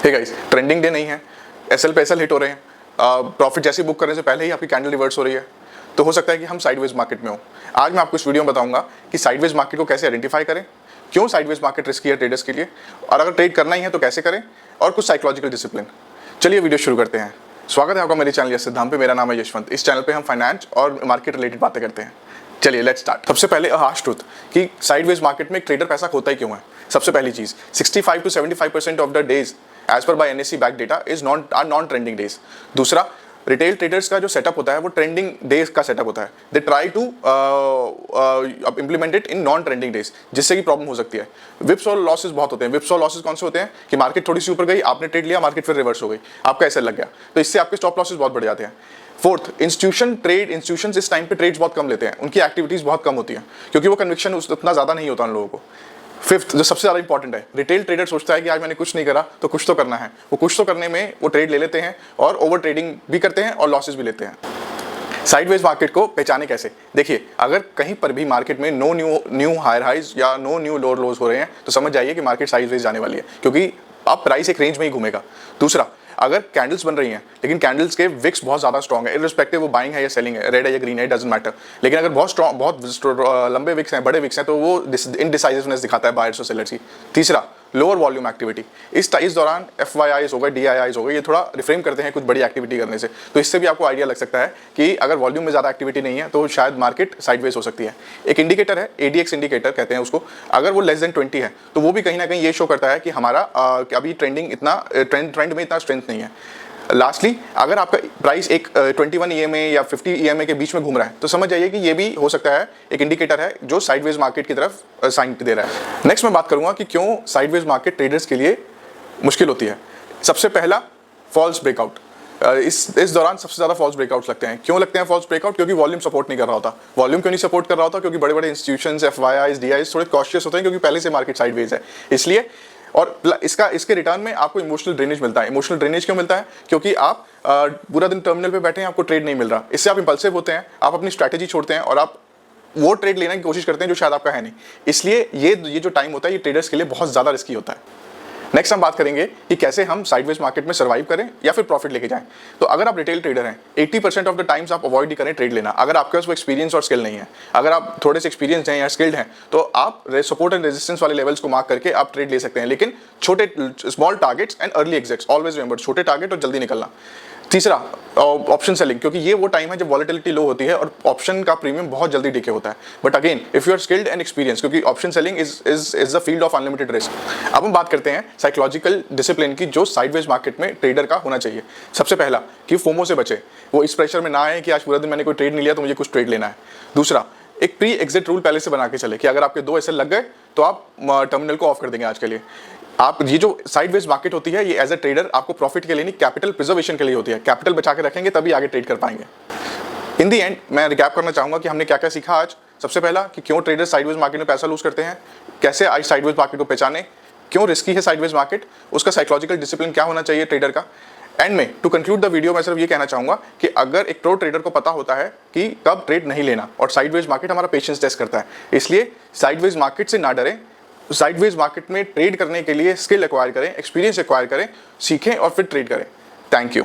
Hey guys, trending day नहीं है, SL पे एसएल हिट हो रहे हैं, प्रॉफिट जैसे बुक करने से पहले ही आपकी कैंडल रिवर्स हो रही है, तो हो सकता है कि हम साइडवेज मार्केट में हो। आज मैं आपको इस वीडियो में बताऊंगा कि साइडवेज मार्केट को कैसे आइडेंटिफाई करें, क्यों साइडवेज मार्केट रिस्की है ट्रेडर्स के लिए, और अगर ट्रेड करना ही है तो कैसे करें, और कुछ साइकोलॉजिकल डिसिप्लिन। चलिए वीडियो शुरू करते हैं। स्वागत है आपका मेरे चैनल सिद्धांत पे। मेरा नाम है यशवंत। इस चैनल पे हम फाइनेंस और मार्केट रिलेटेड बातें करते हैं। चलिए लेट्स स्टार्ट। सबसे पहले हार्श ट्रूथ कि साइडवेज मार्केट में एक ट्रेडर पैसा खोता ही क्यों है। सबसे पहली चीज, 65 to 75% of the days as per by NSC back data is non trending days. दूसरा, रिटेल ट्रेडर्स का जो सेटअप होता है वो ट्रेंडिंग डेज का सेटअप होता है। They try to implement it in non trending days, जिससे कि प्रॉब्लम हो सकती है। विप्स और लॉसेस बहुत होते हैं। विप्स और लॉसेस कौन से होते हैं कि मार्केट थोड़ी सी ऊपर गई, आपने ट्रेड लिया, मार्केट फिर रिवर्स हो गई, आपका ऐसे लग गया, तो इससे आपके स्टॉप लॉसेस बहुत बढ़ जाते हैं। फोर्थ, इंस्टीट्यूशंस इस टाइम पे ट्रेड्स बहुत कम लेते हैं, उनकी एक्टिविटीज बहुत कम होती है क्योंकि वो कन्विक्शन उतना ज्यादा नहीं होता उन लोगों को। फिफ्थ, जो सबसे ज्यादा इंपॉर्टेंट है, रिटेल ट्रेडर सोचता है कि आज मैंने कुछ नहीं करा तो कुछ तो करना है। वो कुछ तो करने में वो ट्रेड ले लेते हैं और ओवर ट्रेडिंग भी करते हैं और लॉसेस भी लेते हैं। साइडवेज मार्केट को पहचाने कैसे? देखिए, अगर कहीं पर भी मार्केट में नो न्यू हायर हाइज या नो न्यू लोअर लोज हो रहे हैं तो समझ जाइए कि मार्केट साइडवेज जाने वाली है, क्योंकि अब प्राइस एक रेंज में ही घूमेगा। दूसरा, अगर कैंडल्स बन रही हैं लेकिन कैंडल्स के विक्स बहुत ज्यादा स्ट्रॉन्ग है, इररिस्पेक्टिव वो बाइंग है या सेलिंग है, रेड है या ग्रीन है, डजंट मैटर, लेकिन अगर बहुत लंबे विक्स हैं, बड़े विक्स हैं, तो वो इनडिसाइसिवनेस दिखाता है बायर्स और सेलर्स की। तीसरा, लोअर वॉल्यूम एक्टिविटी। इस दौरान FYIs हो गए, DIIs हो गए, ये थोड़ा रिफ्रेम करते हैं कुछ बड़ी एक्टिविटी करने से, तो इससे भी आपको आइडिया लग सकता है कि अगर वॉल्यूम में ज़्यादा एक्टिविटी नहीं है तो शायद मार्केट साइडवेज हो सकती है। एक इंडिकेटर है, ADX इंडिकेटर कहते हैं उसको, अगर वो लेस देन 20 है तो वो भी कहीं ना कहीं ये शो करता है कि हमारा अभी ट्रेंड में इतना स्ट्रेंथ नहीं है। लास्टली, अगर आपका प्राइस एक 21 EMA या 50 EMA के बीच में घूम रहा है तो समझ जाइए कि ये भी हो सकता है एक इंडिकेटर है जो साइडवेज मार्केट की तरफ साइन दे रहा है। नेक्स्ट मैं बात करूंगा कि क्यों साइडवेज मार्केट ट्रेडर्स के लिए मुश्किल होती है। सबसे पहला, फॉल्स ब्रेकआउट। इस दौरान सबसे ज्यादा फॉल्स ब्रेकआउट्स लगते हैं। क्यों लगते हैं फॉल्स ब्रेकआउट? क्योंकि वॉल्यूम सपोर्ट नहीं कर रहा होता। वॉल्यूम क्यों नहीं सपोर्ट कर रहा होता? क्योंकि बड़े बड़े इंस्टीट्यूशंस, FYIs, DIIs थोड़े कॉशियस होते हैं क्योंकि पहले से मार्केट साइडवेज है, इसलिए। और इसके रिटर्न में आपको इमोशनल ड्रेनेज मिलता है। इमोशनल ड्रेनेज क्यों मिलता है? क्योंकि आप पूरा दिन टर्मिनल पे बैठे हैं, आपको ट्रेड नहीं मिल रहा, इससे आप इंपल्सिव होते हैं, आप अपनी स्ट्रैटेजी छोड़ते हैं और आप वो ट्रेड लेने की कोशिश करते हैं जो शायद आपका है नहीं। इसलिए ये जो टाइम होता है ये ट्रेडर्स के लिए बहुत ज्यादा रिस्की होता है। नेक्स्ट हम बात करेंगे कि कैसे हम साइडवेज मार्केट में सर्वाइव करें या फिर प्रॉफिट लेके जाएं। तो अगर आप रिटेल ट्रेडर हैं, 80% ऑफ द टाइम्स आप अवॉइड ही करें ट्रेड लेना। अगर आपके पास वो एक्सपीरियंस और स्किल नहीं है, अगर आप थोड़े से एक्सपीरियंस हैं या स्किल्ड हैं, तो आप सपोर्ट एंड रेजिस्टेंस वाले लेवल्स को मार्क करके आप ट्रेड ले सकते हैं, लेकिन छोटे small targets and early exits. Always remember, छोटे टारगेट और जल्दी निकलना। तीसरा, ऑप्शन सेलिंग, क्योंकि ये वो टाइम है जब वॉलेटिलिटी लो होती है और ऑप्शन का प्रीमियम बहुत जल्दी डिके होता है। But again, if you are skilled and experience, क्योंकि option selling is the field of unlimited risk. अब हम बात करते हैं साइकोलॉजिकल डिसिप्लिन की जो साइडवेज मार्केट में ट्रेडर का होना चाहिए। सबसे पहला कि फोमो से बचे, वो इस प्रेशर में ना आए कि आज पूरा दिन मैंने कोई ट्रेड नहीं लिया तो मुझे कुछ ट्रेड लेना है। दूसरा, एक प्री एग्जिट रूल पहले से बना के चले कि अगर आपके 2 एसएल लग गए तो आप टर्मिनल को ऑफ कर देंगे आज के लिए। आप ये जो साइडवेज मार्केट होती है ये एज ए ट्रेडर आपको प्रॉफिट के लिए नहीं, कैपिटल प्रिजर्वेशन के लिए होती है। कैपिटल बचा के रखेंगे तभी आगे ट्रेड कर पाएंगे। इन दी एंड मैं रिकैप करना चाहूंगा कि हमने क्या क्या सीखा आज। सबसे पहला कि क्यों ट्रेडर साइडवेज मार्केट में पैसा लूज करते हैं, कैसे आज साइडवेज मार्केट को पहचाने, क्यों रिस्की है साइडवेज मार्केट, उसका साइकोलॉजिकल डिसिप्लिन क्या होना चाहिए ट्रेडर का। एंड में टू कंक्लूड द वीडियो मैं सिर्फ ये कहना चाहूंगा कि अगर एक प्रो ट्रेडर को पता होता है कि कब ट्रेड नहीं लेना, और साइडवेज मार्केट हमारा पेशेंस टेस्ट करता है, इसलिए साइडवेज मार्केट से ना डरें। साइडवेज मार्केट में ट्रेड करने के लिए स्किल एक्वायर करें, एक्सपीरियंस एक्वायर करें, सीखें और फिर ट्रेड करें। Thank you.